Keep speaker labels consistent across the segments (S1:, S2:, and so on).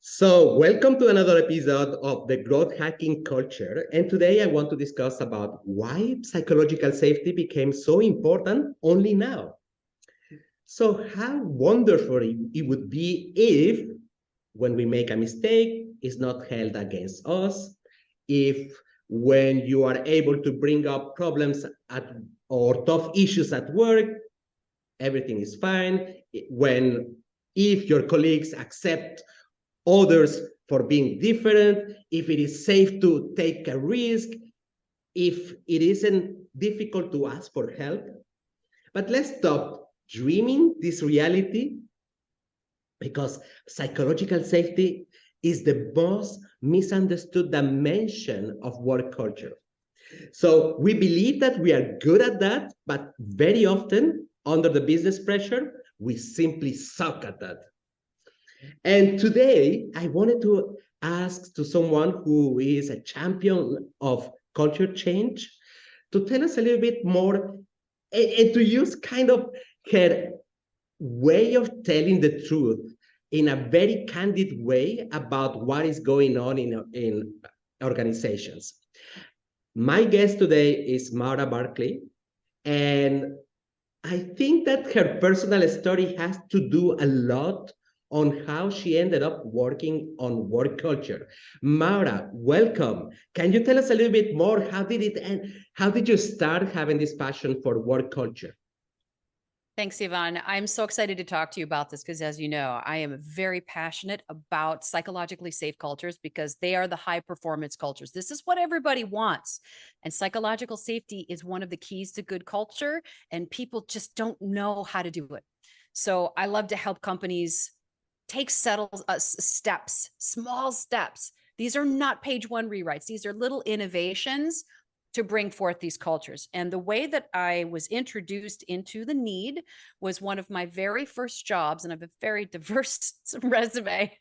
S1: So, welcome to another episode of the Growth Hacking Culture. And today I want to discuss about why psychological safety became so important only now. So, how wonderful it would be if, when we make a mistake, it's not held against us. If, when you are able to bring up problems at or tough issues at work, everything is fine. When, if your colleagues accept others for being different, if it is safe to take a risk, if it isn't difficult to ask for help. But let's stop dreaming this reality, because psychological safety is the most misunderstood dimension of work culture. So we believe that we are good at that, but very often under the business pressure, we simply suck at that. And today, I wanted to ask to someone who is a champion of culture change to tell us a little bit more and to use kind of her way of telling the truth in a very candid way about what is going on in organizations. My guest today is Maura Barclay, and I think that her personal story has to do a lot on how she ended up working on work culture. Maura, welcome. Can you tell us a little bit more? How did it end? How did you start having this passion for work culture?
S2: Thanks, Yvonne. I'm so excited to talk to you about this because, as you know, I am very passionate about psychologically safe cultures because they are the high performance cultures. This is what everybody wants. And psychological safety is one of the keys to good culture, and people just don't know how to do it. So I love to help companies take steps, small steps. These are not page one rewrites. These are little innovations to bring forth these cultures. And the way that I was introduced into the need was one of my very first jobs, and I have a very diverse resume.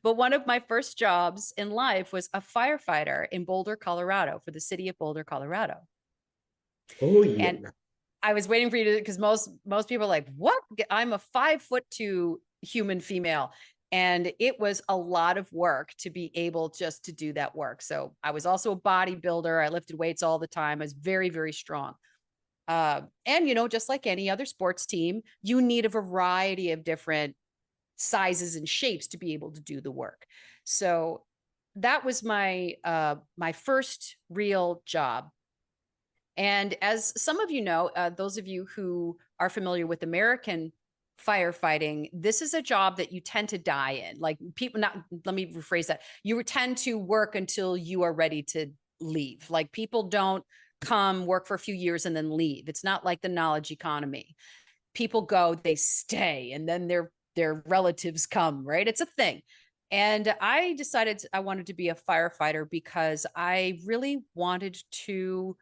S2: But one of my first jobs in life was a firefighter in Boulder, Colorado, for the city of Boulder, Colorado.
S1: Oh, yeah.
S2: And I was waiting for you to, because most people are like, what? I'm a 5'2" human female. And it was a lot of work to be able just to do that work. So I was also a bodybuilder. I lifted weights all the time. I was very, very strong. And, just like any other sports team, you need a variety of different sizes and shapes to be able to do the work. So that was my first real job. And as some of you know, those of you who are familiar with American firefighting, this is a job that you tend to die in. Like people, not, let me rephrase that. You tend to work until you are ready to leave. Like people don't come work for a few years and then leave. It's not like the knowledge economy. People go, they stay, and then their relatives come, right? It's a thing. And I decided I wanted to be a firefighter because I really wanted to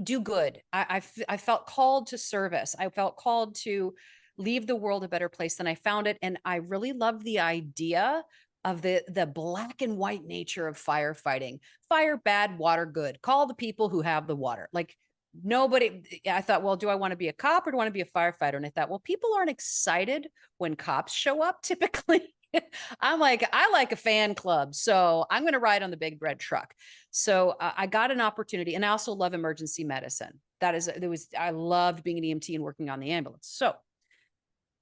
S2: do good. I felt called to service. I felt called to leave the world a better place than I found it. And I really love the idea of the black and white nature of firefighting. Fire bad, water good. Call the people who have the water. Like nobody, I thought, well, do I want to be a cop or do I want to be a firefighter? And I thought, well, people aren't excited when cops show up typically. I'm like, I like a fan club, so I'm going to ride on the big red truck. So I got an opportunity, and I also love emergency medicine. I loved being an EMT and working on the ambulance. So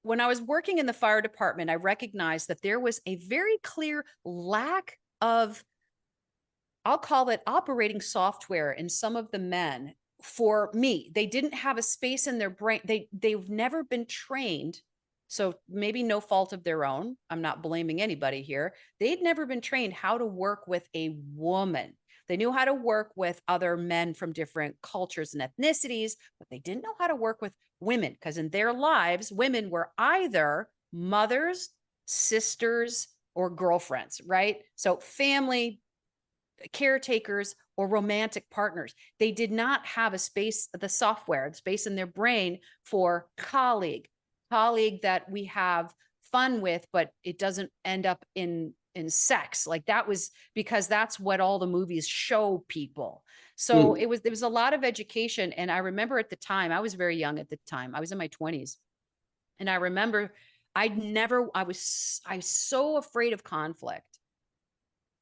S2: when I was working in the fire department, I recognized that there was a very clear lack of, I'll call it operating software in some of the men. For me, they didn't have a space in their brain. They've never been trained. So maybe no fault of their own. I'm not blaming anybody here. They'd never been trained how to work with a woman. They knew how to work with other men from different cultures and ethnicities, but they didn't know how to work with women because in their lives, women were either mothers, sisters, or girlfriends, right? So family, caretakers, or romantic partners. They did not have a space, the software, the space in their brain for colleague that we have fun with, but it doesn't end up in sex. Like that was because that's what all the movies show people. So
S1: Mm.
S2: there was a lot of education. And I remember at the time, I was very young at the time. I was in my 20s. And I remember I was so afraid of conflict.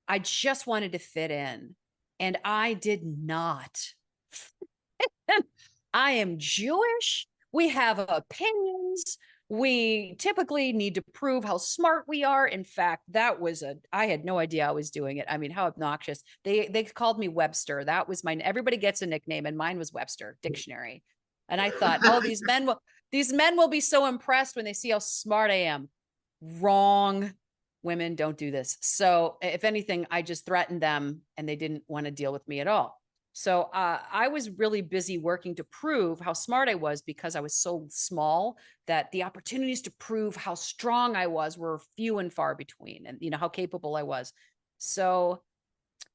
S2: I just wanted to fit in, and I did not. I am Jewish. We have opinions. We typically need to prove how smart we are. In fact, I had no idea I was doing it. I mean, how obnoxious. They called me Webster. That was mine. Everybody gets a nickname, and mine was Webster Dictionary. And I thought, oh, these men will be so impressed when they see how smart I am. Wrong. Women don't do this. So if anything, I just threatened them, and they didn't want to deal with me at all. So I was really busy working to prove how smart I was, because I was so small that the opportunities to prove how strong I was were few and far between, and how capable I was. So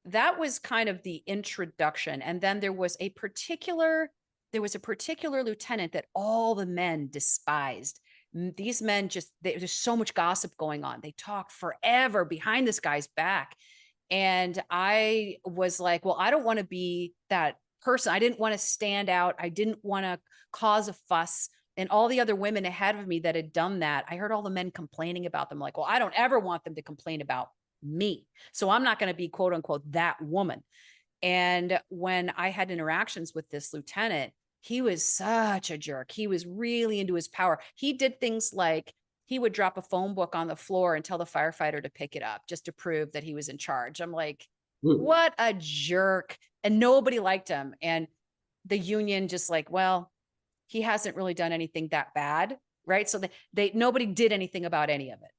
S2: that was kind of the introduction. And then there was a particular lieutenant that all the men despised. These men there's so much gossip going on. They talk forever behind this guy's back. And I was like, well, I don't want to be that person. I didn't want to stand out. I didn't want to cause a fuss. And all the other women ahead of me that had done that, I heard all the men complaining about them. Like, well, I don't ever want them to complain about me. So I'm not going to be, quote unquote, that woman. And when I had interactions with this lieutenant, he was such a jerk. He was really into his power. He did things like, he would drop a phone book on the floor and tell the firefighter to pick it up just to prove that he was in charge. I'm like, what a jerk. And nobody liked him. And the union just like, well, he hasn't really done anything that bad. Right. So nobody did anything about any of it.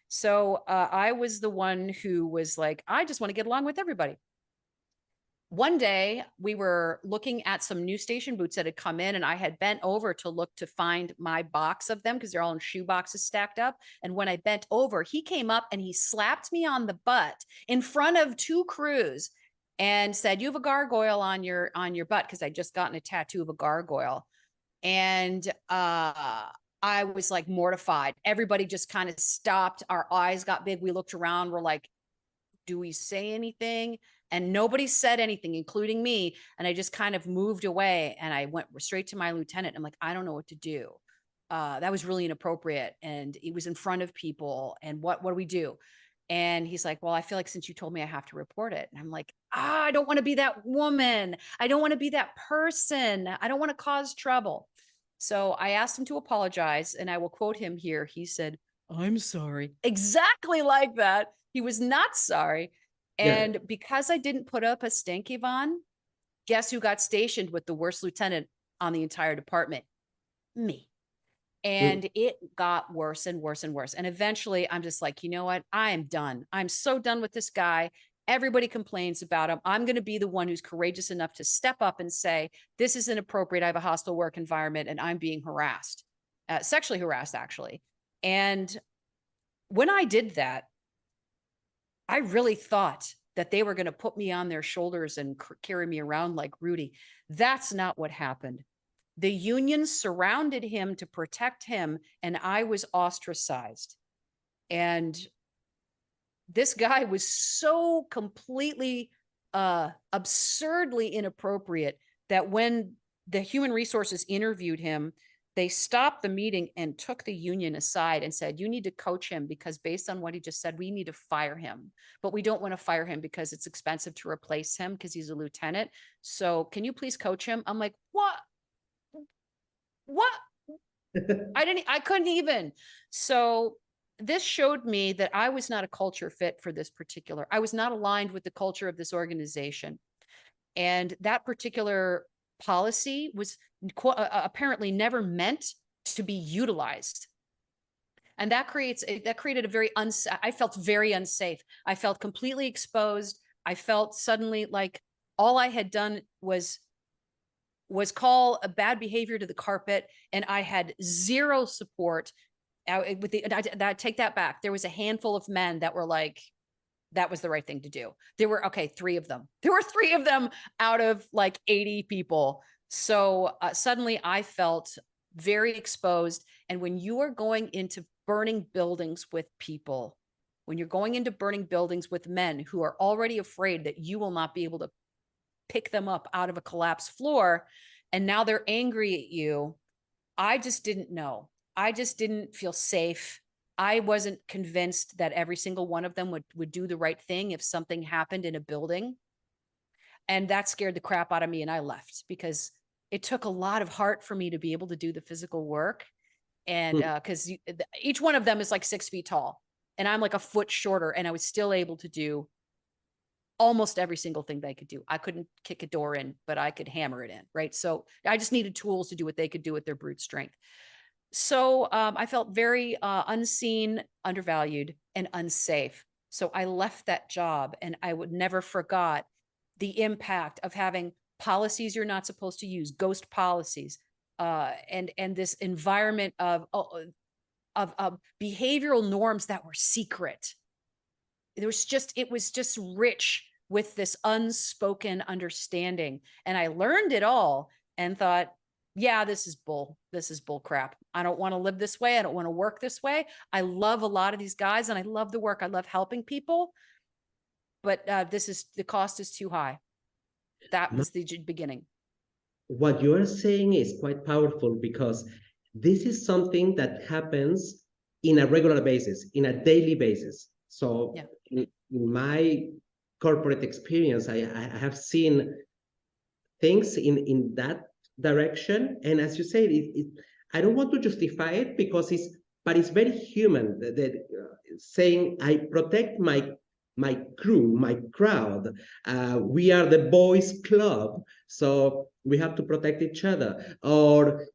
S2: So I was the one who was like, I just want to get along with everybody. One day we were looking at some new station boots that had come in, and I had bent over to look to find my box of them because they're all in shoe boxes stacked up. And when I bent over, he came up and he slapped me on the butt in front of two crews and said, "You have a gargoyle on your butt," because I'd just gotten a tattoo of a gargoyle. And I was like mortified. Everybody just kind of stopped. Our eyes got big. We looked around. We're like, do we say anything? And nobody said anything, including me. And I just kind of moved away, and I went straight to my lieutenant. I'm like, I don't know what to do. That was really inappropriate. And it was in front of people. And what do we do? And he's like, well, I feel like since you told me, I have to report it. And I'm like, I don't want to be that woman. I don't want to be that person. I don't want to cause trouble. So I asked him to apologize, and I will quote him here. He said, "I'm sorry." Exactly like that. He was not sorry. And
S1: Yeah.
S2: because I didn't put up a stink, Yvonne, guess who got stationed with the worst lieutenant on the entire department? Me. And it got worse and worse and worse. And eventually I'm just like, you know what? I am done. I'm so done with this guy. Everybody complains about him. I'm going to be the one who's courageous enough to step up and say, this is inappropriate. I have a hostile work environment and I'm being harassed, sexually harassed, actually. And when I did that, I really thought that they were going to put me on their shoulders and carry me around like Rudy. That's not what happened. The union surrounded him to protect him, and I was ostracized. And this guy was so completely absurdly inappropriate that when the human resources interviewed him, they stopped the meeting and took the union aside and said, you need to coach him, because based on what he just said, we need to fire him. But we don't want to fire him because it's expensive to replace him because he's a lieutenant. So can you please coach him? I'm like, what? I couldn't even. So this showed me that I was not a culture fit for this particular. I was not aligned with the culture of this organization. And that particular policy was apparently never meant to be utilized. And that created a very I felt very unsafe. I felt completely exposed. I felt suddenly like all I had done was call a bad behavior to the carpet, and I had zero support. Take that back. There was a handful of men that were like, that was the right thing to do. There were, three of them. There were three of them out of like 80 people. So suddenly I felt very exposed. And when you are going into burning buildings with people, when you're going into burning buildings with men who are already afraid that you will not be able to pick them up out of a collapsed floor, and now they're angry at you, I just didn't know. I just didn't feel safe. I wasn't convinced that every single one of them would do the right thing if something happened in a building. And that scared the crap out of me. And I left because it took a lot of heart for me to be able to do the physical work. And because each one of them is like 6 feet tall and I'm like a foot shorter, and I was still able to do almost every single thing they could do. I couldn't kick a door in, but I could hammer it in. Right. So I just needed tools to do what they could do with their brute strength. So I felt very unseen, undervalued, and unsafe. So I left that job, and I would never forgot the impact of having policies you're not supposed to use, ghost policies, and this environment of behavioral norms that were secret. It was just rich with this unspoken understanding. And I learned it all and thought, yeah, this is bull crap. I don't want to live this way. I don't want to work this way. I love a lot of these guys and I love the work. I love helping people, but the cost is too high. That was the beginning.
S1: What you are saying is quite powerful, because this is something that happens in a regular basis, in a daily basis. So
S2: Yeah.
S1: in my corporate experience, I have seen things in that direction. And as you said, I don't want to justify it because it's very human that saying I protect my crew, my crowd. We are the boys club, so we have to protect each other. Or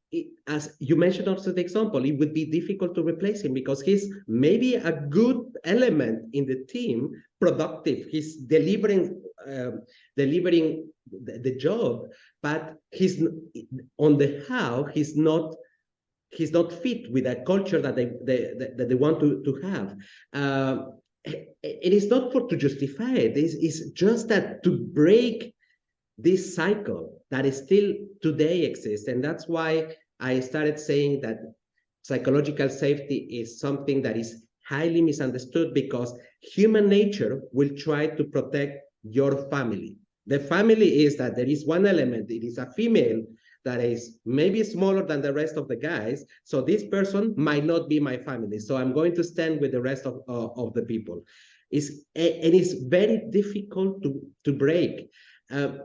S1: as you mentioned also the example, it would be difficult to replace him because he's maybe a good element in the team, productive. He's delivering the job, but he's on the how. He's not fit with a culture that they want to have. It is not for to justify it. It's just that to break this cycle that is still today exists. And that's why I started saying that psychological safety is something that is highly misunderstood, because human nature will try to protect your family. The family is that there is one element, it is a female that is maybe smaller than the rest of the guys. So this person might not be my family. So I'm going to stand with the rest of the people. And it's very difficult to break. And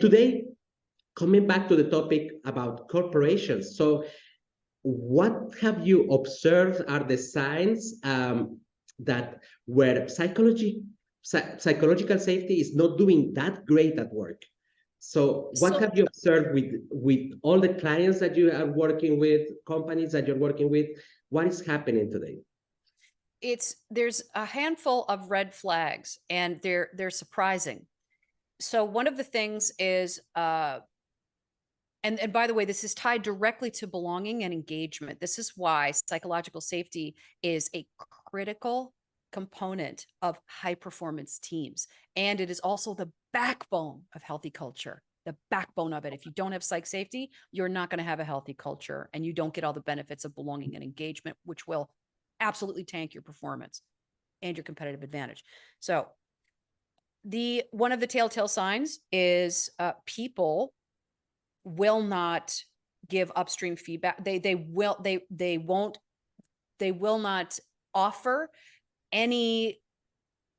S1: today, coming back to the topic about corporations. So what have you observed are the signs that where psychological safety is not doing that great at work? So what have you observed with all the clients that you are working with, companies that you're working with? What is happening today?
S2: There's a handful of red flags, and they're surprising. So one of the things is, and by the way, this is tied directly to belonging and engagement. This is why psychological safety is a critical component of high performance teams. And it is also the backbone of healthy culture, the backbone of it. If you don't have psych safety, you're not going to have a healthy culture, and you don't get all the benefits of belonging and engagement, which will absolutely tank your performance and your competitive advantage. So one of the telltale signs is people will not give upstream feedback. They will not offer any,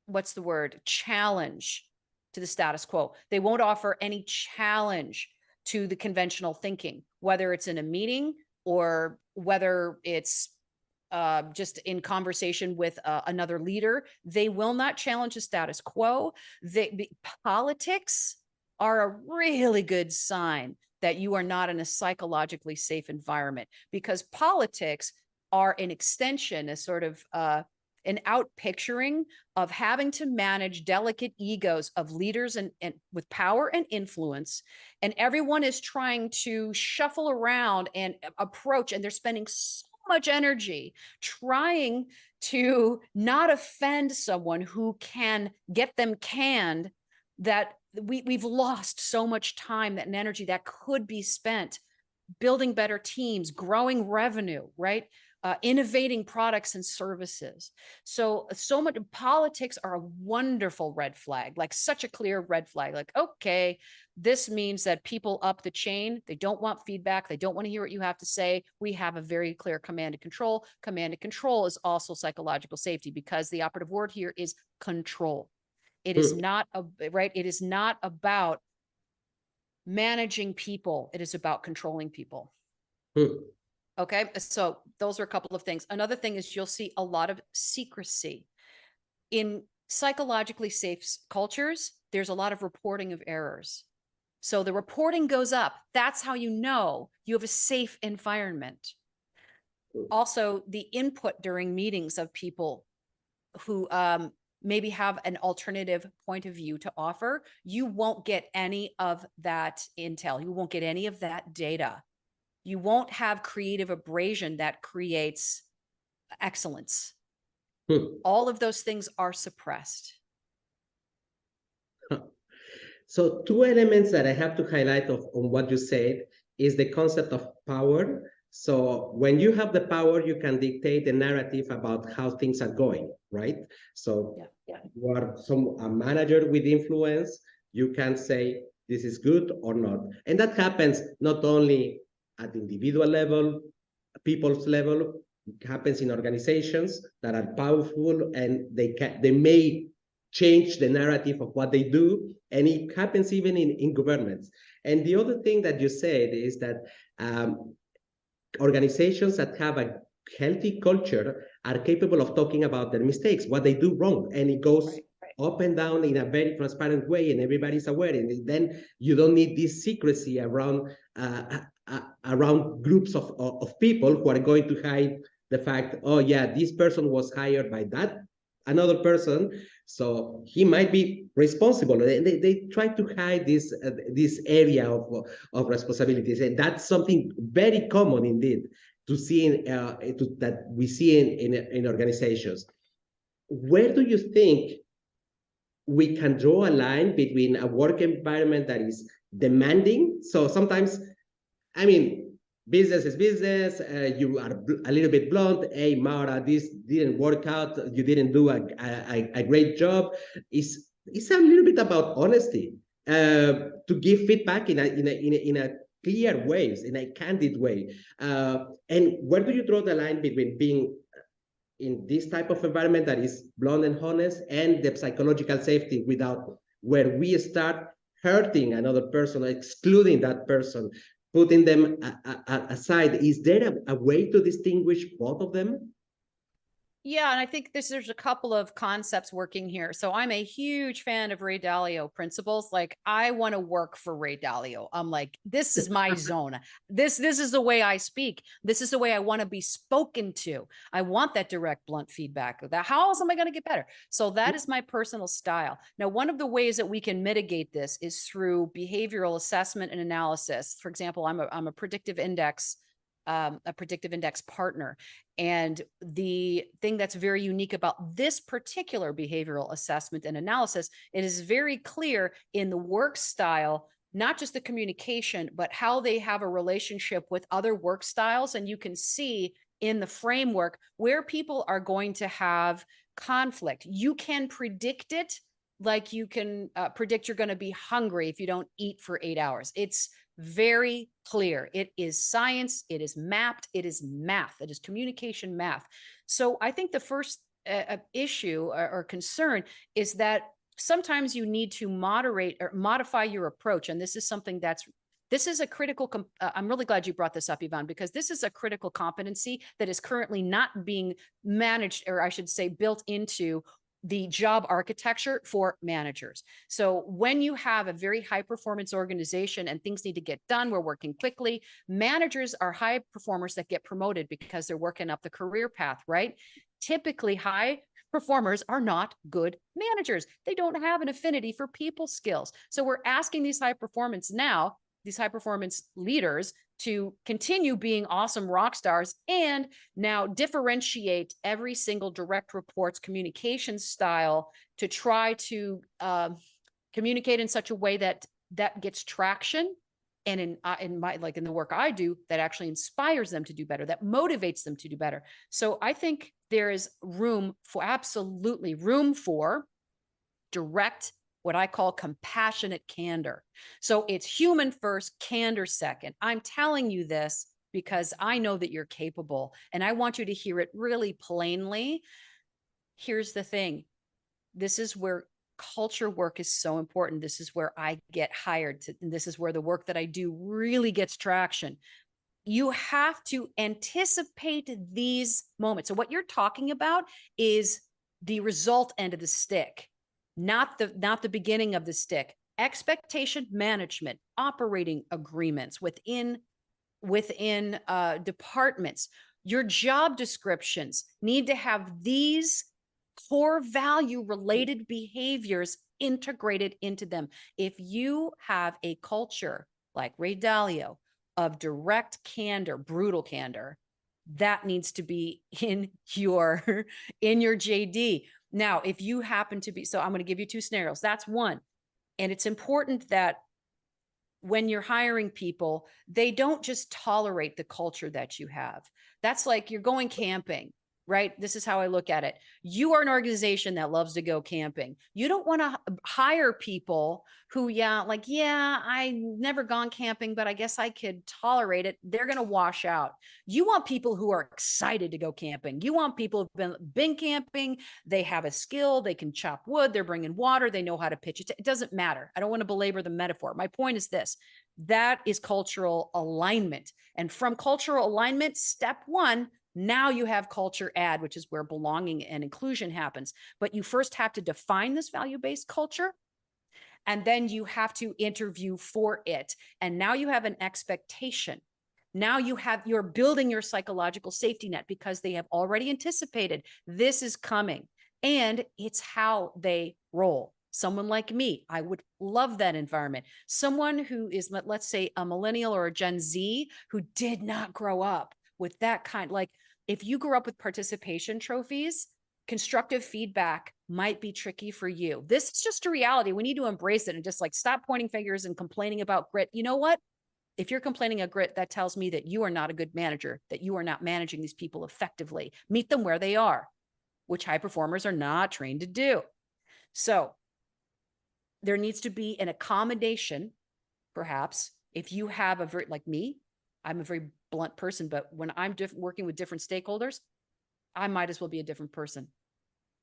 S2: what's the word, challenge to the status quo. They won't offer any challenge to the conventional thinking, whether it's in a meeting or whether it's just in conversation with another leader. They will not challenge the status quo. Politics are a really good sign that you are not in a psychologically safe environment, because politics are an extension, a sort of an outpicturing of having to manage delicate egos of leaders and with power and influence. And everyone is trying to shuffle around and approach, and they're spending so much energy trying to not offend someone who can get them canned, that we've lost so much time and energy that could be spent building better teams, growing revenue, right? innovating products and services. So much politics are a wonderful red flag, like such a clear red flag. Like, okay, this means that people up the chain, they don't want feedback. They don't want to hear what you have to say. We have a very clear command and control. Command and control is also psychological safety, because the operative word here is control. It is not right. It is not about managing people. It is about controlling people. Okay, so those are a couple of things. Another thing is you'll see a lot of secrecy. In psychologically safe cultures, there's a lot of reporting of errors. So the reporting goes up. That's how you know you have a safe environment. Also, the input during meetings of people who maybe have an alternative point of view to offer, you won't get any of that intel. You won't get any of that data. You won't have creative abrasion that creates excellence. All of those things are suppressed.
S1: So two elements that I have to highlight on what you said is the concept of power. So when you have the power, you can dictate the narrative about how things are going, right? So you are a manager with influence, you can say this is good or not. And that happens not only at the individual level, people's level, it happens in organizations that are powerful, and they may change the narrative of what they do, and it happens even in governments. And the other thing that you said is that organizations that have a healthy culture are capable of talking about their mistakes, what they do wrong, and it goes up and down in a very transparent way, and everybody's aware. And then you don't need this secrecy around groups of people who are going to hide the fact, oh yeah, this person was hired by that another person, so he might be responsible. They try to hide this area of responsibilities, and that's something very common indeed to see that we see in organizations. Where do you think we can draw a line between a work environment that is demanding? So sometimes, I mean, business is business. You are a little bit blunt. Hey, Maura, this didn't work out. You didn't do a great job. It's a little bit about honesty, to give feedback in a clear ways, in a candid way. And where do you draw the line between being in this type of environment that is blunt and honest, and the psychological safety without, where we start hurting another person, excluding that person, putting them aside? Is there a way to distinguish both of them?
S2: Yeah, and I think there's a couple of concepts working here. So I'm a huge fan of Ray Dalio principles. Like, I want to work for Ray Dalio. I'm like, this is my zone. This is the way I speak. This is the way I want to be spoken to. I want that direct, blunt feedback. How else am I going to get better? So that is my personal style. Now, one of the ways that we can mitigate this is through behavioral assessment and analysis. For example, I'm a predictive index partner. And the thing that's very unique about this particular behavioral assessment and analysis, it is very clear in the work style, not just the communication, but how they have a relationship with other work styles. And you can see in the framework where people are going to have conflict. You can predict it, like you can predict you're going to be hungry if you don't eat for 8 hours. It's very clear. It is science. It is mapped. It is math. It is communication math. So I think the first issue or concern is that sometimes you need to moderate or modify your approach. And this is something this is a critical, I'm really glad you brought this up, Yvonne, because this is a critical competency that is currently not being managed, or I should say built into the job architecture for managers. So when you have a very high performance organization and things need to get done, we're working quickly. Managers are high performers that get promoted because they're working up the career path, right? Typically, high performers are not good managers. They don't have an affinity for people skills. So we're asking these high performance leaders to continue being awesome rock stars and now differentiate every single direct report's communication style to try to communicate in such a way that gets traction and in my, like in the work I do, that actually inspires them to do better, that motivates them to do better. So I think there is room for, absolutely room for, direct, what I call compassionate candor. So it's human first, candor second. I'm telling you this because I know that you're capable, and I want you to hear it really plainly. Here's the thing. This is where culture work is so important. This is where I get hired to, and this is where the work that I do really gets traction. You have to anticipate these moments. So what you're talking about is the result end of the stick, not the beginning of the stick. Expectation management, operating agreements within departments. Your job descriptions need to have these core value related behaviors integrated into them. If you have a culture like Ray Dalio of direct candor, brutal candor, that needs to be in your JD. Now, if you happen to be, so I'm going to give you two scenarios. That's one. And it's important that when you're hiring people, they don't just tolerate the culture that you have. That's like you're going camping, right? This is how I look at it. You are an organization that loves to go camping. You don't want to hire people who, I never gone camping, but I guess I could tolerate it. They're going to wash out. You want people who are excited to go camping. You want people who've been camping. They have a skill. They can chop wood. They're bringing water. They know how to pitch it. It doesn't matter. I don't want to belabor the metaphor. My point is this. That is cultural alignment. And from cultural alignment, step one, now you have culture add, which is where belonging and inclusion happens. But you first have to define this value-based culture, and then you have to interview for it. And now you have an expectation. Now you're building your psychological safety net because they have already anticipated this is coming, and it's how they roll. Someone like me, I would love that environment. Someone who is, let's say, a millennial or a Gen Z who did not grow up with that kind, like if you grew up with participation trophies, constructive feedback might be tricky for you. This is just a reality. We need to embrace it and just like stop pointing fingers and complaining about grit. You know what? If you're complaining of grit, that tells me that you are not a good manager, that you are not managing these people effectively. Meet them where they are, which high performers are not trained to do. So there needs to be an accommodation, perhaps, if you have like me, I'm a very blunt person, but when I'm working with different stakeholders, I might as well be a different person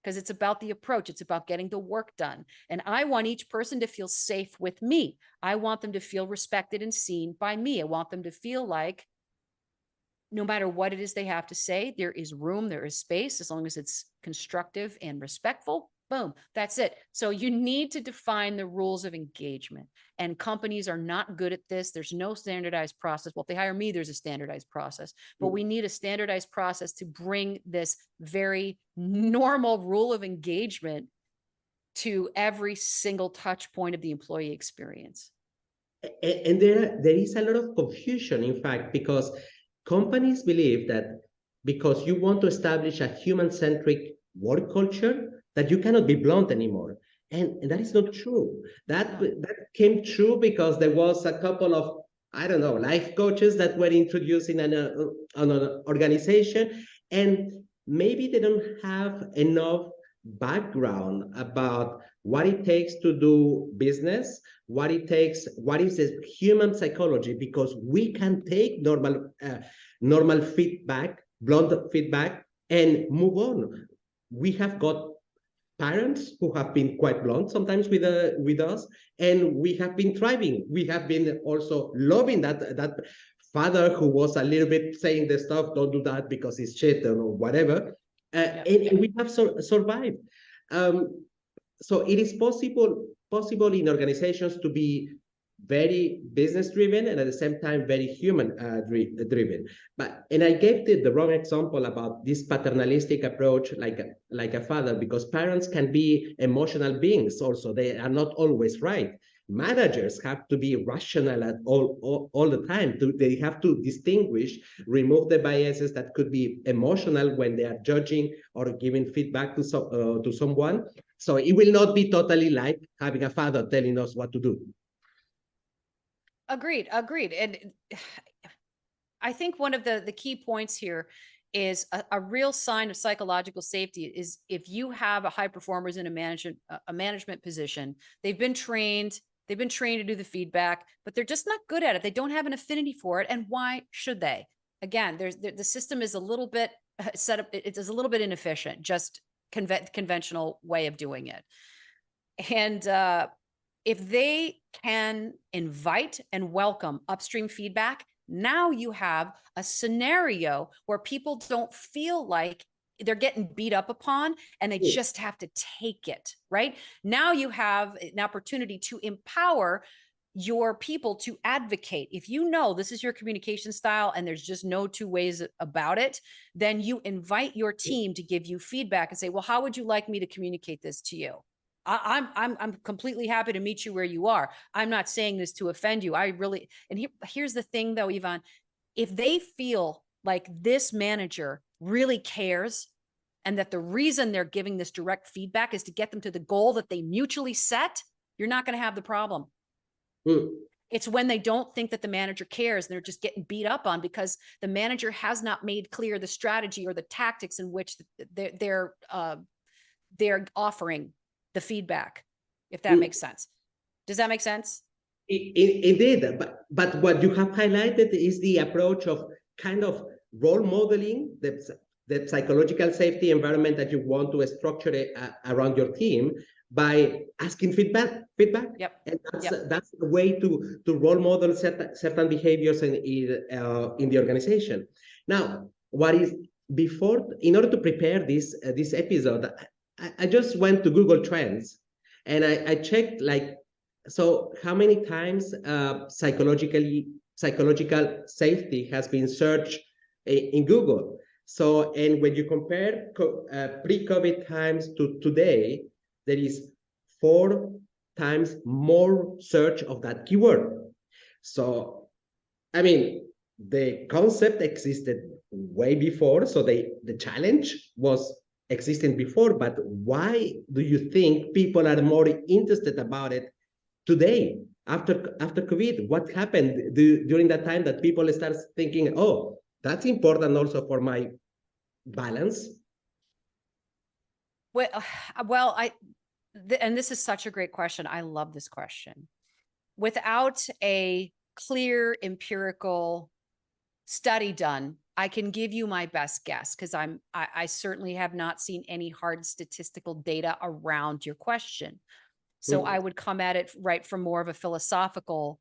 S2: because it's about the approach. It's about getting the work done. And I want each person to feel safe with me. I want them to feel respected and seen by me. I want them to feel like no matter what it is they have to say, there is room, there is space, as long as it's constructive and respectful. Boom, that's it. So you need to define the rules of engagement. And companies are not good at this. There's no standardized process. Well, if they hire me, there's a standardized process. But we need a standardized process to bring this very normal rule of engagement to every single touch point of the employee experience.
S1: And there is a lot of confusion, in fact, because companies believe that because you want to establish a human-centric work culture, that you cannot be blunt anymore. And that is not true. That came true because there was a couple of, I don't know, life coaches that were introduced in an organization, and maybe they don't have enough background about what it takes to do business, what is the human psychology, because we can take normal feedback, blunt feedback, and move on. We have got parents who have been quite blunt sometimes with us, and we have been thriving. We have been also loving that father who was a little bit saying the stuff, don't do that because it's shit or whatever, and we have survived. So it is possible in organizations to be very business driven and at the same time very human driven. And I gave the wrong example about this paternalistic approach, like a father, because parents can be emotional beings also. They are not always right. Managers have to be rational at all the time. They have to distinguish, remove the biases that could be emotional when they are judging or giving feedback to someone. So it will not be totally like having a father telling us what to do.
S2: Agreed, agreed. And I think one of the key points here is a real sign of psychological safety is if you have a high performers in a management position, they've been trained to do the feedback, but they're just not good at it. They don't have an affinity for it. And why should they? Again, the system is a little bit set up. It is a little bit inefficient, just conventional way of doing it. And if they can invite and welcome upstream feedback, now you have a scenario where people don't feel like they're getting beat up upon and they just have to take it, right? Now you have an opportunity to empower your people to advocate. If you know this is your communication style and there's just no two ways about it, then you invite your team to give you feedback and say, well, how would you like me to communicate this to you? I'm completely happy to meet you where you are. I'm not saying this to offend you. I really, and here's the thing though, Yvonne, if they feel like this manager really cares and that the reason they're giving this direct feedback is to get them to the goal that they mutually set, you're not going to have the problem. It's when they don't think that the manager cares and they're just getting beat up on because the manager has not made clear the strategy or the tactics in which they're offering the feedback, if that makes sense. Does that make sense?
S1: Indeed, but what you have highlighted is the approach of kind of role modeling the psychological safety environment that you want to structure around your team by asking feedback.
S2: Yep.
S1: And that's the way to role model certain behaviors in the organization. Now, what is before, in order to prepare this episode, I just went to Google Trends and I checked so how many times psychological safety has been searched in Google. So, and when you compare pre-COVID times to today, there is 4 times more search of that keyword. So, I mean, the concept existed way before. So the challenge was existing before, but why do you think people are more interested about it today after COVID? What happened during that time that people start thinking, oh, that's important also for my balance?
S2: Well, and this is such a great question. I love this question. Without a clear empirical study done, I can give you my best guess because I certainly have not seen any hard statistical data around your question. So I would come at it right from more of a philosophical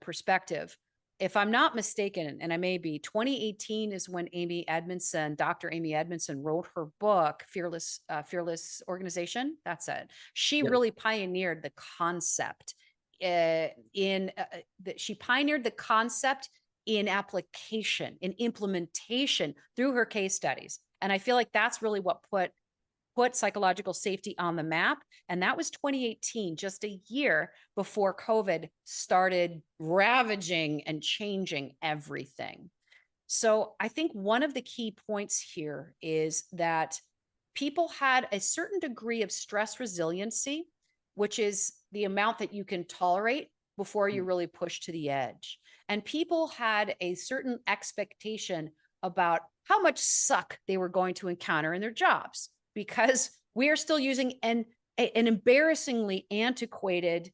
S2: perspective. If I'm not mistaken, and I may be, 2018 is when Dr. Amy Edmondson wrote her book, Fearless Organization. That's it. She really pioneered the concept she pioneered the concept in application, in implementation through her case studies. And I feel like that's really what put psychological safety on the map. And that was 2018, just a year before COVID started ravaging and changing everything. So I think one of the key points here is that people had a certain degree of stress resiliency, which is the amount that you can tolerate before you really push to the edge. And people had a certain expectation about how much suck they were going to encounter in their jobs, because we are still using an embarrassingly antiquated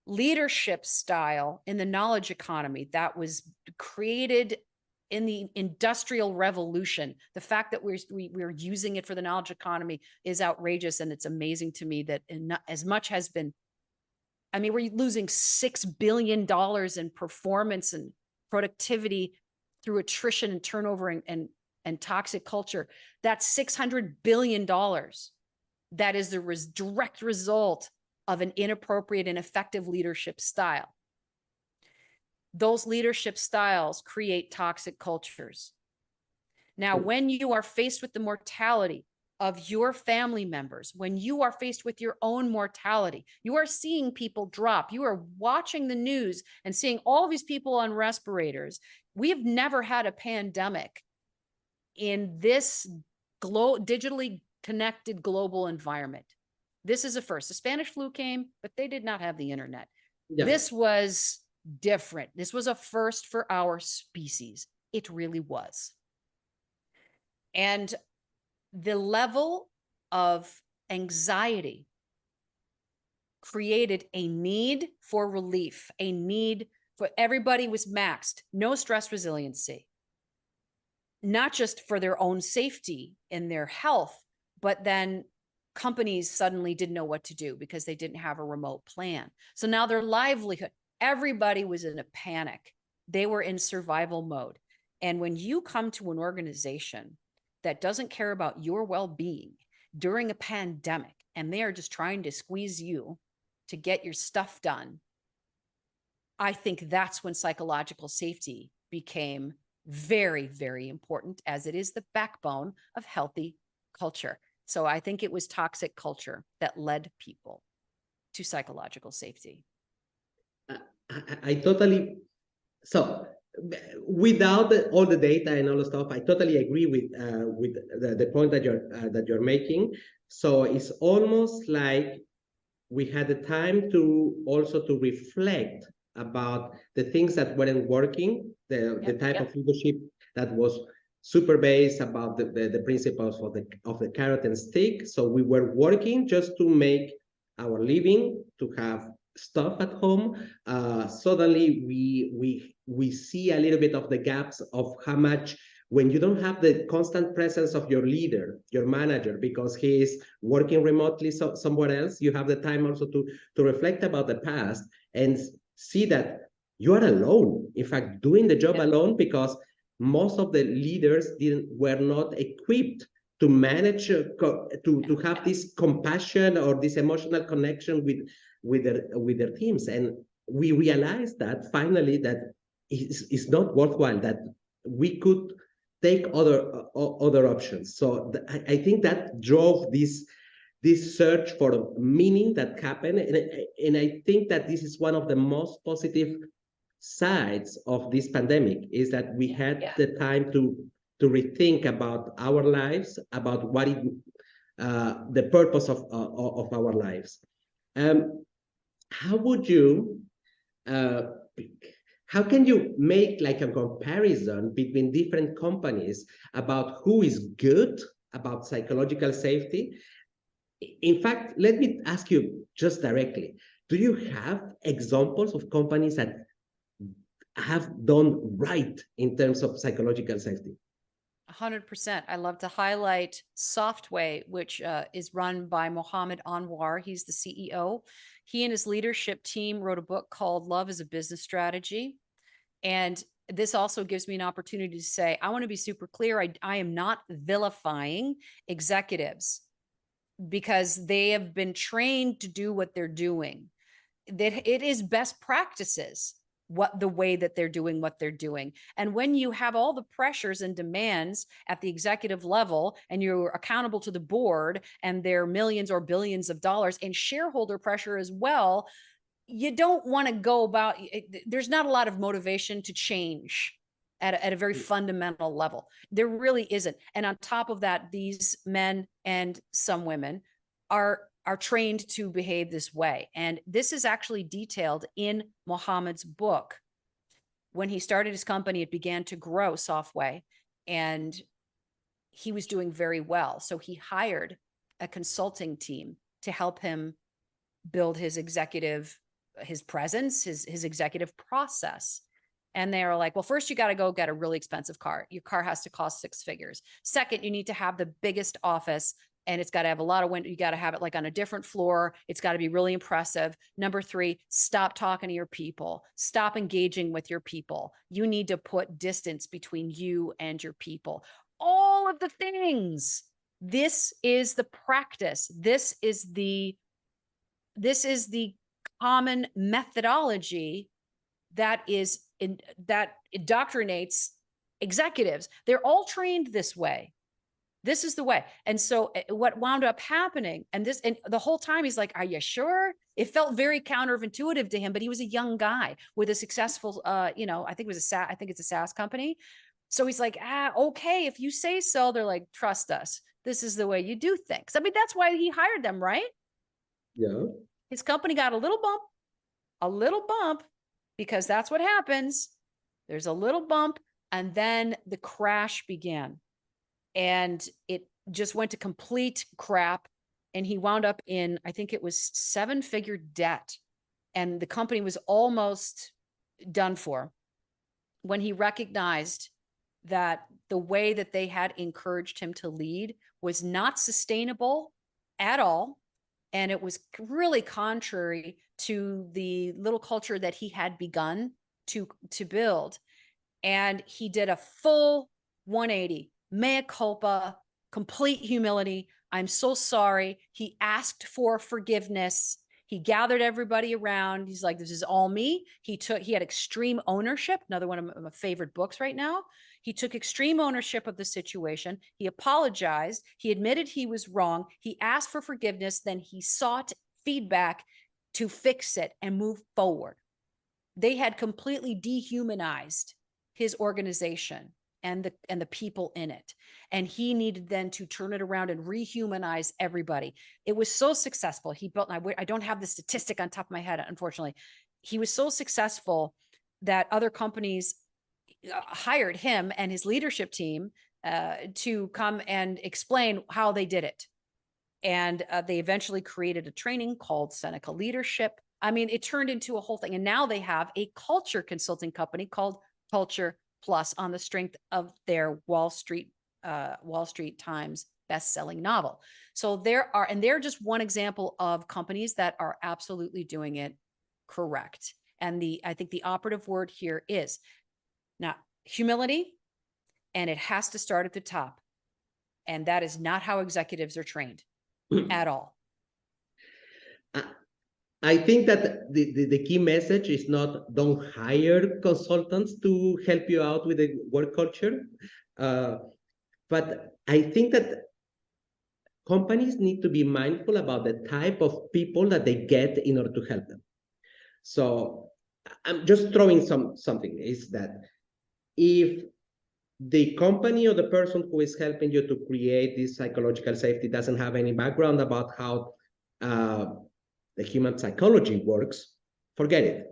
S2: leadership style in the knowledge economy that was created in the Industrial Revolution. The fact that we're using it for the knowledge economy is outrageous. And it's amazing to me that as much has been, I mean, we're losing $6 billion in performance and productivity through attrition and turnover and toxic culture. That's $600 billion. That is the direct result of an inappropriate and effective leadership style. Those leadership styles create toxic cultures. Now, when you are faced with the mortality of your family members, when you are faced with your own mortality, you are seeing people drop, you are watching the news and seeing all of these people on respirators. We have never had a pandemic in this digitally connected global environment. This is a first. The Spanish flu came, but they did not have the internet.
S1: Yeah.
S2: This was different. This was a first for our species. It really was. And the level of anxiety created a need for relief, a need for everybody was maxed, no stress resiliency, not just for their own safety and their health, but then companies suddenly didn't know what to do because they didn't have a remote plan. So now their livelihood, everybody was in a panic. They were in survival mode. And when you come to an organization that doesn't care about your well-being during a pandemic, and they are just trying to squeeze you to get your stuff done, I think that's when psychological safety became very, very important, as it is the backbone of healthy culture. So I think it was toxic culture that led people to psychological safety.
S1: I totally, so without all the data and all the stuff, I totally agree with the point that you're making. So it's almost like we had the time to also to reflect about the things that weren't working, the type of leadership that was super based about the principles of the carrot and stick. So we were working just to make our living, to have stuff at home. Suddenly we see a little bit of the gaps of how much, when you don't have the constant presence of your leader, your manager, because he is working remotely somewhere else, you have the time also to reflect about the past and see that you are alone. In fact, doing the job alone, because most of the leaders were not equipped to manage, to have this compassion or this emotional connection with their teams. And we realized that finally that it's not worthwhile, that we could take other options. So I think that drove this search for meaning that happened, and I think that this is one of the most positive sides of this pandemic, is that we had the time to rethink about our lives, about what the purpose of our lives. How would you uh, how can you make like a comparison between different companies about who is good about psychological safety? In fact, let me ask you just directly, do you have examples of companies that have done right in terms of psychological safety?
S2: 100%. I love to highlight Softway, which is run by Mohammed Anwar. He's the CEO. He and his leadership team wrote a book called Love is a Business Strategy. And this also gives me an opportunity to say, I want to be super clear. I am not vilifying executives because they have been trained to do what they're doing. That it is best practices, the way that they're doing what they're doing. And when you have all the pressures and demands at the executive level, and you're accountable to the board, and their millions or billions of dollars, and shareholder pressure as well, you don't want to go about, there's not a lot of motivation to change at a very fundamental level. There really isn't. And on top of that, these men and some women are trained to behave this way. And this is actually detailed in Mohammed's book. When he started his company, it began to grow, Softway, and he was doing very well. So he hired a consulting team to help him build his presence, his executive process. And they are like, well, first you got to go get a really expensive car. Your car has to cost 6 figures. Second, you need to have the biggest office, and it's got to have a lot of window. You got to have it like on a different floor. It's got to be really impressive. Number 3, stop talking to your people. Stop engaging with your people. You need to put distance between you and your people. All of the things. This is the practice. This is the common methodology that indoctrinates executives. They're all trained this way. This is the way. And so what wound up happening, and the whole time he's like, are you sure? It felt very counterintuitive to him, but he was a young guy with a successful, I think it's a SaaS company. So he's like, okay, if you say so. They're like, trust us. This is the way you do things. I mean, that's why he hired them, right?
S1: Yeah.
S2: His company got a little bump, a little bump, because that's what happens. There's a little bump, and then the crash began, and it just went to complete crap. And he wound up in, I think it was 7-figure debt, and the company was almost done for when he recognized that the way that they had encouraged him to lead was not sustainable at all. And it was really contrary to the little culture that he had begun to build. And he did a full 180, mea culpa, complete humility. I'm so sorry. He asked for forgiveness. He gathered everybody around. He's like, this is all me. He had extreme ownership. Another one of my favorite books right now. He took extreme ownership of the situation. He apologized. He admitted he was wrong. He asked for forgiveness. Then he sought feedback to fix it and move forward. They had completely dehumanized his organization and the people in it. And he needed then to turn it around and rehumanize everybody. It was so successful. He built, and I don't have the statistic on top of my head, unfortunately. He was so successful that other companies hired him and his leadership team to come and explain how they did it. And they eventually created a training called Seneca Leadership. I mean, it turned into a whole thing. And now they have a culture consulting company called Culture Plus on the strength of their Wall Street Times best-selling novel. So they're just one example of companies that are absolutely doing it correct. And I think the operative word here is now humility, and it has to start at the top. And that is not how executives are trained at all.
S1: I think that the key message is not don't hire consultants to help you out with the work culture. But I think that companies need to be mindful about the type of people that they get in order to help them. So I'm just throwing something is that if the company or the person who is helping you to create this psychological safety doesn't have any background about how the human psychology works, forget it.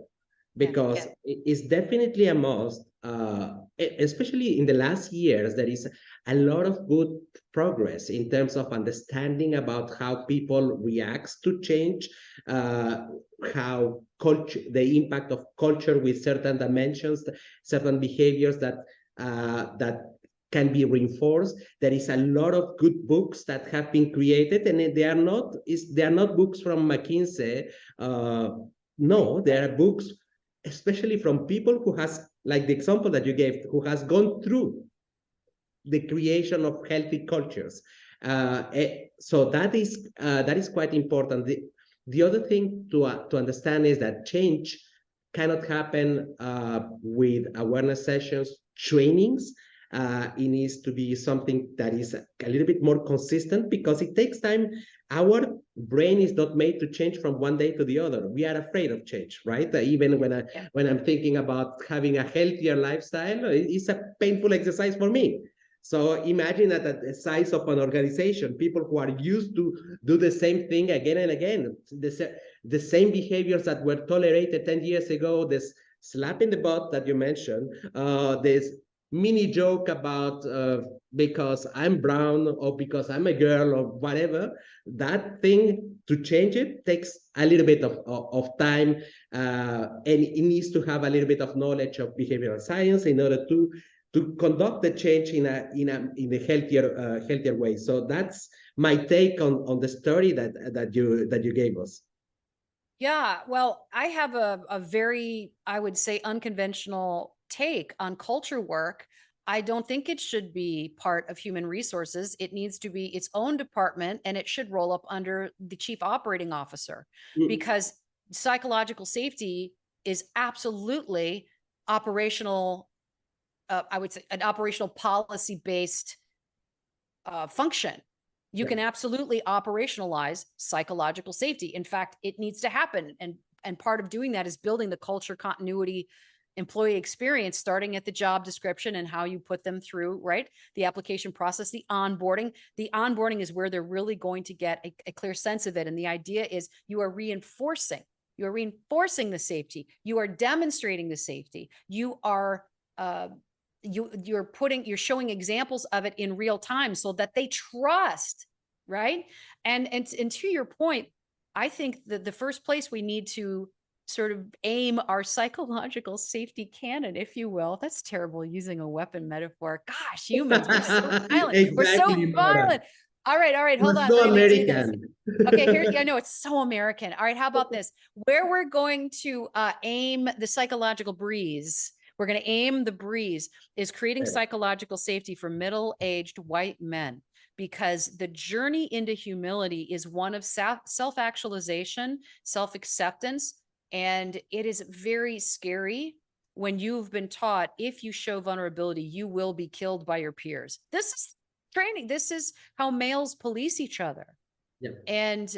S1: Because it's definitely a must, especially in the last years, there is a lot of good progress in terms of understanding about how people react to change, how culture, the impact of culture with certain dimensions, certain behaviors that can be reinforced. There is a lot of good books that have been created, and they are not books from McKinsey. No, there are books especially from people who has, like the example that you gave, who has gone through the creation of healthy cultures. So that is quite important. The other thing to understand is that change cannot happen with awareness sessions, trainings. It needs to be something that is a little bit more consistent because it takes time. Our brain is not made to change from one day to the other. We are afraid of change, right? Even when I'm thinking about having a healthier lifestyle, it's a painful exercise for me. So imagine that at the size of an organization, people who are used to do the same thing again and again, the same behaviors that were tolerated 10 years ago, this slap in the butt that you mentioned, this mini joke about because I'm brown or because I'm a girl or whatever, that thing, to change it takes a little bit of time, and it needs to have a little bit of knowledge of behavioral science in order to conduct the change in a healthier way. So that's my take on the story that you gave us.
S2: Yeah, well, I have a very, I would say, unconventional take on culture work. I don't think it should be part of human resources. It needs to be its own department, and it should roll up under the chief operating officer, because psychological safety is absolutely operational. I would say an operational policy-based function. You can absolutely operationalize psychological safety. In fact, it needs to happen. And part of doing that is building the culture, continuity, employee experience, starting at the job description and how you put them through, right? The application process, the onboarding. The onboarding is where they're really going to get a clear sense of it. And the idea is you are reinforcing You are reinforcing the safety. You are demonstrating the safety. You are you're showing examples of it in real time so that they trust, right? And to your point, I think that the first place we need to sort of aim our psychological safety cannon, if you will. That's terrible using a weapon metaphor. Gosh, humans, we're so violent. We're so
S1: Exactly, Maura.
S2: violent. All right,
S1: We're
S2: hold on.
S1: so
S2: We're going to do this.
S1: American.
S2: Okay, here, I know it's so American. All right, how about this? Where we're going to aim the psychological breeze, we're going to aim the breeze is creating psychological safety for middle-aged white men, because the journey into humility is one of self-actualization, self-acceptance, and it is very scary when you've been taught if you show vulnerability, you will be killed by your peers. This is training. This is how males police each other.
S1: Yeah.
S2: And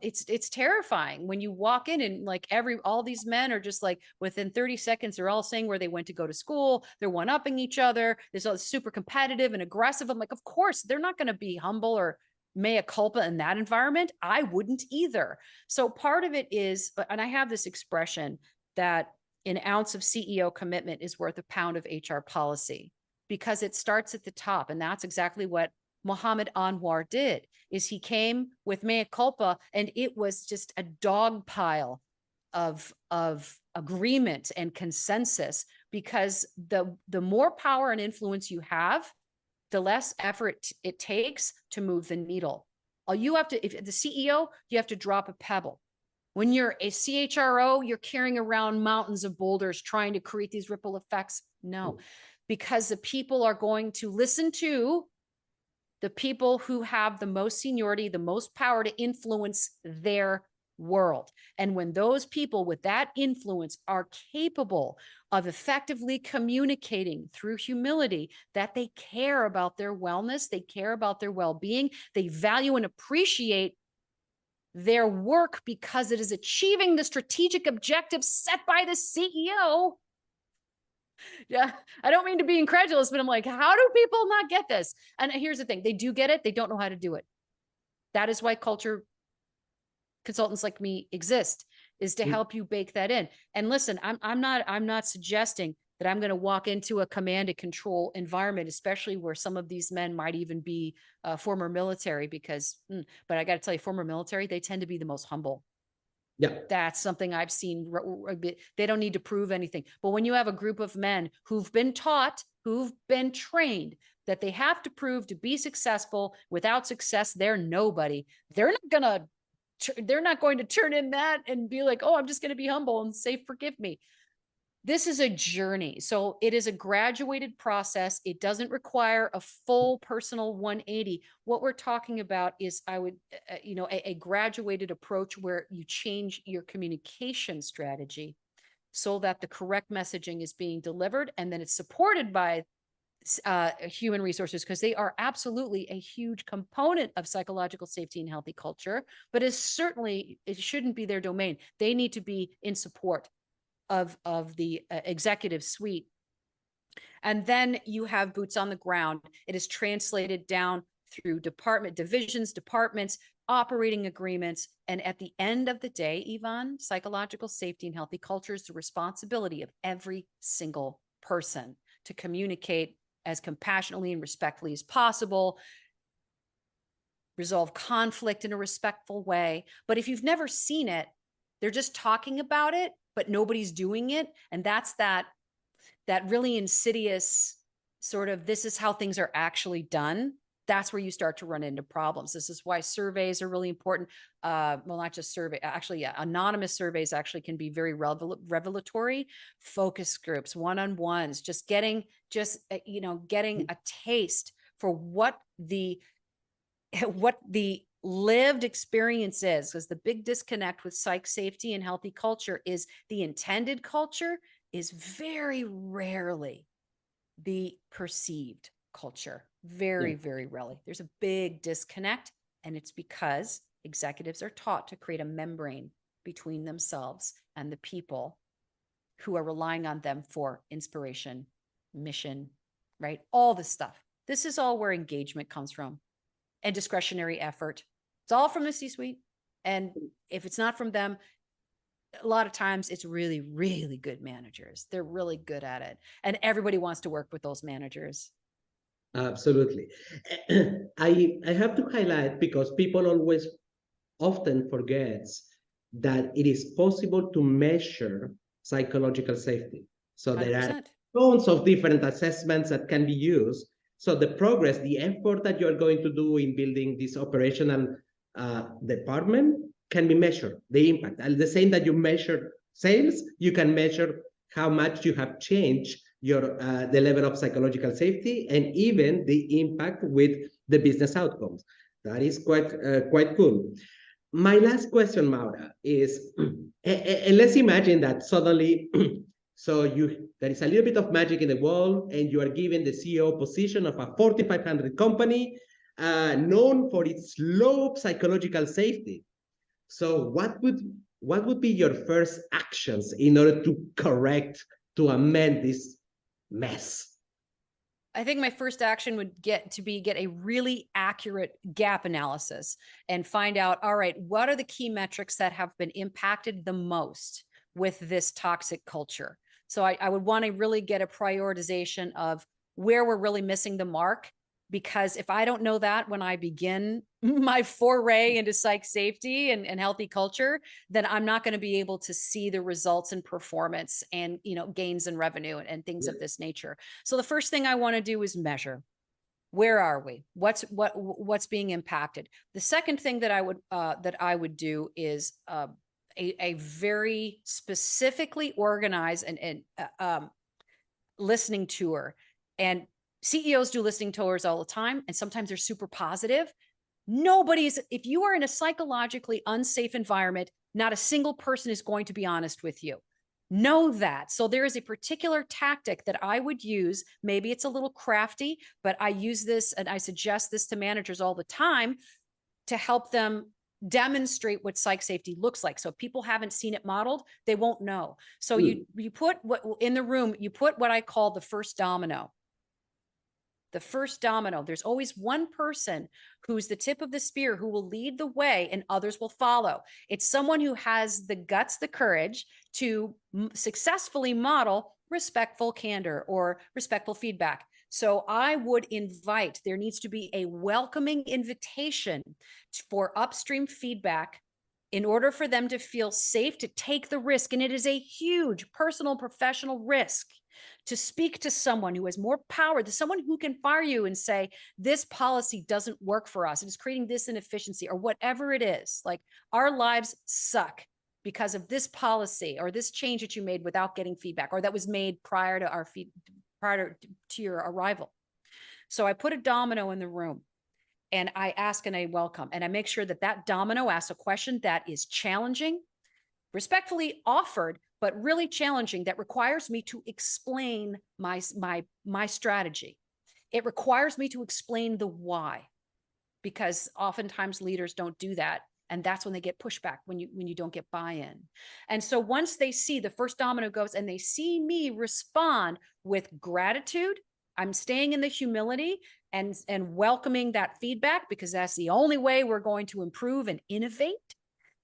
S2: it's terrifying when you walk in and like all these men are just like within 30 seconds, they're all saying where they went to go to school. They're one-upping each other. They're all super competitive and aggressive. I'm like, of course, they're not going to be humble or mea culpa in that environment. I wouldn't either. So part of it is, and I have this expression that an ounce of CEO commitment is worth a pound of HR policy, because it starts at the top. And that's exactly what Muhammad Anwar did, is he came with mea culpa, and it was just a dog pile of agreement and consensus, because the more power and influence you have, the less effort it takes to move the needle. All you have to, if the CEO, you have to drop a pebble. When you're a CHRO, you're carrying around mountains of boulders trying to create these ripple effects. No, because the people are going to listen to the people who have the most seniority, the most power to influence their world. And when those people with that influence are capable of effectively communicating through humility that they care about their wellness, they care about their well-being, they value and appreciate their work because it is achieving the strategic objectives set by the CEO. Yeah, I don't mean to be incredulous, but I'm like, how do people not get this? And here's the thing, they do get it, they don't know how to do it. That is why culture consultants like me exist, is to help you bake that in. And listen, I'm not suggesting that I'm going to walk into a command and control environment, especially where some of these men might even be former military, because, but I got to tell you, former military, they tend to be the most humble.
S1: Yeah.
S2: That's something I've seen. They don't need to prove anything. But when you have a group of men who've been taught, who've been trained that they have to prove to be successful, without success, they're nobody. They're not going to turn in that and be like, oh, I'm just going to be humble and say, forgive me. This is a journey. So it is a graduated process. It doesn't require a full personal 180. What we're talking about is, a graduated approach where you change your communication strategy so that the correct messaging is being delivered, and then it's supported by human resources, because they are absolutely a huge component of psychological safety and healthy culture, but it shouldn't be their domain. They need to be in support of the executive suite. And then you have boots on the ground. It is translated down through divisions, departments, operating agreements. And at the end of the day, Yvonne, psychological safety and healthy culture is the responsibility of every single person to communicate as compassionately and respectfully as possible, resolve conflict in a respectful way. But if you've never seen it, they're just talking about it, but nobody's doing it. And that's that really insidious sort of, this is how things are actually done. That's where you start to run into problems. This is why surveys are really important. Well, not just survey, actually, yeah, anonymous surveys actually can be very revelatory. Focus groups, one-on-ones, just getting a taste for what the lived experience is, because the big disconnect with psych safety and healthy culture is the intended culture is very rarely the perceived culture. Very rarely. There's a big disconnect, and it's because executives are taught to create a membrane between themselves and the people who are relying on them for inspiration, mission, right? All this stuff. This is all where engagement comes from, and discretionary effort. It's all from the C-suite. And if it's not from them, a lot of times it's really, really good managers. They're really good at it. And everybody wants to work with those managers.
S1: Absolutely. I have to highlight because people always often forgets that it is possible to measure psychological safety. So there are
S2: 100%.
S1: tons of different assessments that can be used. So the progress, the effort that you're going to do in building this operational department can be measured, the impact. And the same that you measure sales, you can measure how much you have changed your the level of psychological safety and even the impact with the business outcomes. That is quite cool. My last question, Maura, is, and let's imagine that suddenly, so there is a little bit of magic in the world, and you are given the CEO position of a 4,500 company, known for its low psychological safety. So what would be your first actions in order to correct, to amend this mess?
S2: I think my first action would get a really accurate gap analysis and find out, all right, what are the key metrics that have been impacted the most with this toxic culture? So I would want to really get a prioritization of where we're really missing the mark, because if I don't know that when I begin my foray into psych safety and healthy culture, then I'm not going to be able to see the results in performance and, gains in revenue and things of this nature. So the first thing I want to do is measure. Where are we? What's being impacted? The second thing that I would do is a very specifically organized and listening tour. And CEOs do listening tours all the time, and sometimes they're super positive. If you are in a psychologically unsafe environment, not a single person is going to be honest with you. Know that. So there is a particular tactic that I would use. Maybe it's a little crafty, but I use this and I suggest this to managers all the time to help them demonstrate what psych safety looks like. So if people haven't seen it modeled, they won't know. So you put what in the room, you put what I call the first domino. The first domino. There's always one person who's the tip of the spear who will lead the way and others will follow. It's someone who has the guts, the courage to successfully model respectful candor or respectful feedback. So I would invite, there needs to be a welcoming invitation for upstream feedback in order for them to feel safe to take the risk. And it is a huge personal, professional risk to speak to someone who has more power, to someone who can fire you and say, this policy doesn't work for us. It is creating this inefficiency or whatever it is. Like, our lives suck because of this policy or this change that you made without getting feedback, or that was made prior to your arrival. So I put a domino in the room and I ask and I welcome, and I make sure that that domino asks a question that is challenging, respectfully offered, but really challenging, that requires me to explain my strategy. It requires me to explain the why, because oftentimes leaders don't do that. And that's when they get pushback, when you don't get buy-in. And so once they see the first domino goes and they see me respond with gratitude, I'm staying in the humility and welcoming that feedback, because that's the only way we're going to improve and innovate.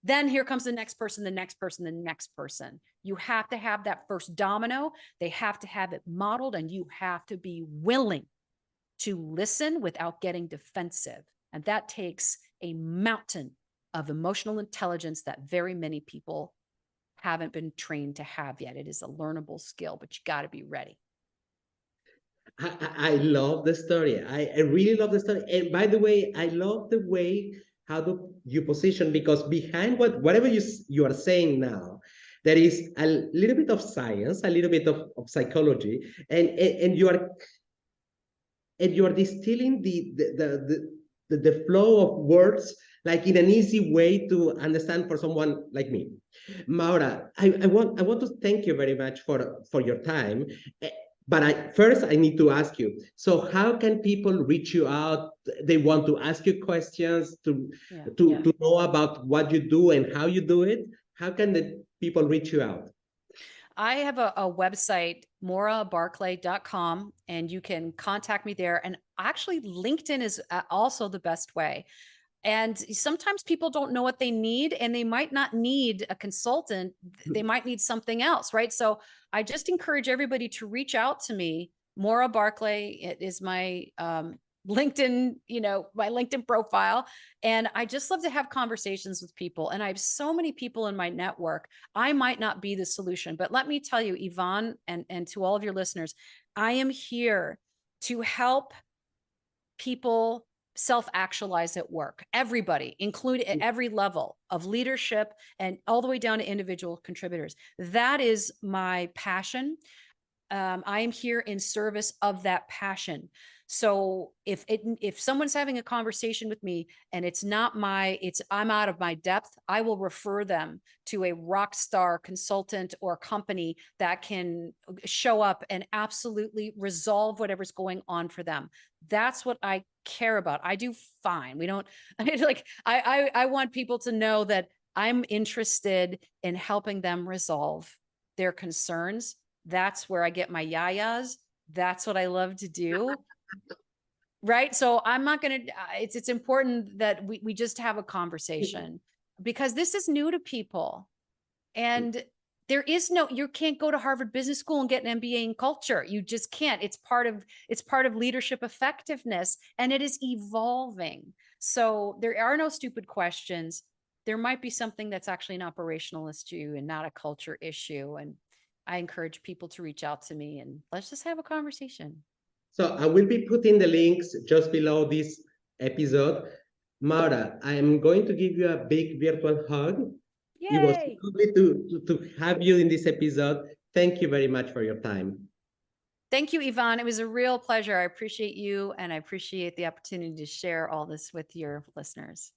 S2: Then here comes the next person, the next person, the next person. You have to have that first domino. They have to have it modeled, and you have to be willing to listen without getting defensive. And that takes a mountain of emotional intelligence that very many people haven't been trained to have yet. It is a learnable skill, but you got to be ready.
S1: I love the story. I really love the story. And by the way, I love the way how do you position, because behind whatever you are saying now, there is a little bit of science, a little bit of psychology, and you are distilling the flow of words like in an easy way to understand for someone like me. Maura, I want to thank you very much for your time. But first I need to ask you, so how can people reach you out? They want to ask you questions to know about what you do and how you do it. How can the people reach you out?
S2: I have a website, maurabarclay.com, and you can contact me there. And actually, LinkedIn is also the best way. And sometimes people don't know what they need, and they might not need a consultant. They might need something else, right? So I just encourage everybody to reach out to me. Maura Barclay, it is my LinkedIn, my LinkedIn profile. And I just love to have conversations with people. And I have so many people in my network. I might not be the solution, but let me tell you, Yvonne, and to all of your listeners, I am here to help people self-actualize at work. Everybody, including at every level of leadership and all the way down to individual contributors. That is my passion. I am here in service of that passion. So if someone's having a conversation with me and I'm out of my depth, I will refer them to a rock star consultant or company that can show up and absolutely resolve whatever's going on for them. That's what I care about. I do fine. We don't I want people to know that I'm interested in helping them resolve their concerns. That's where I get my yayas. That's what I love to do. Right. So I'm not going to, it's important that we just have a conversation, because this is new to people. And you can't go to Harvard Business School and get an MBA in culture. You just can't. It's part of leadership effectiveness, and it is evolving. So there are no stupid questions. There might be something that's actually an operational issue and not a culture issue. And I encourage people to reach out to me and let's just have a conversation.
S1: So I will be putting the links just below this episode. Maura, I am going to give you a big virtual hug.
S2: Yay!
S1: It was lovely to have you in this episode. Thank you very much for your time.
S2: Thank you, Yvonne. It was a real pleasure. I appreciate you, and I appreciate the opportunity to share all this with your listeners.